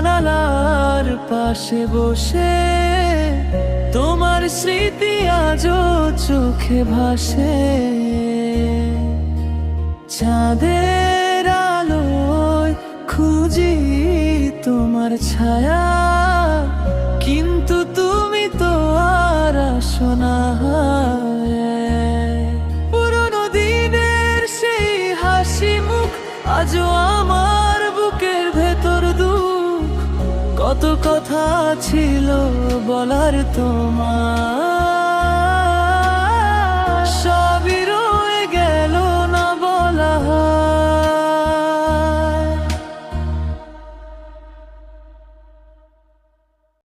জানালার পাশে বসে তোমার স্মৃতি আজও চোখে ভাসে। চাঁদের আলোয় খুঁজি তোমার ছায়া, কিন্তু তুমি তো আর আসো না। পুরনো দিনের সেই হাসি মুখ আজও আমার বুকের ভেতর দুঃখ। কত কথা ছিল বলার তোমার,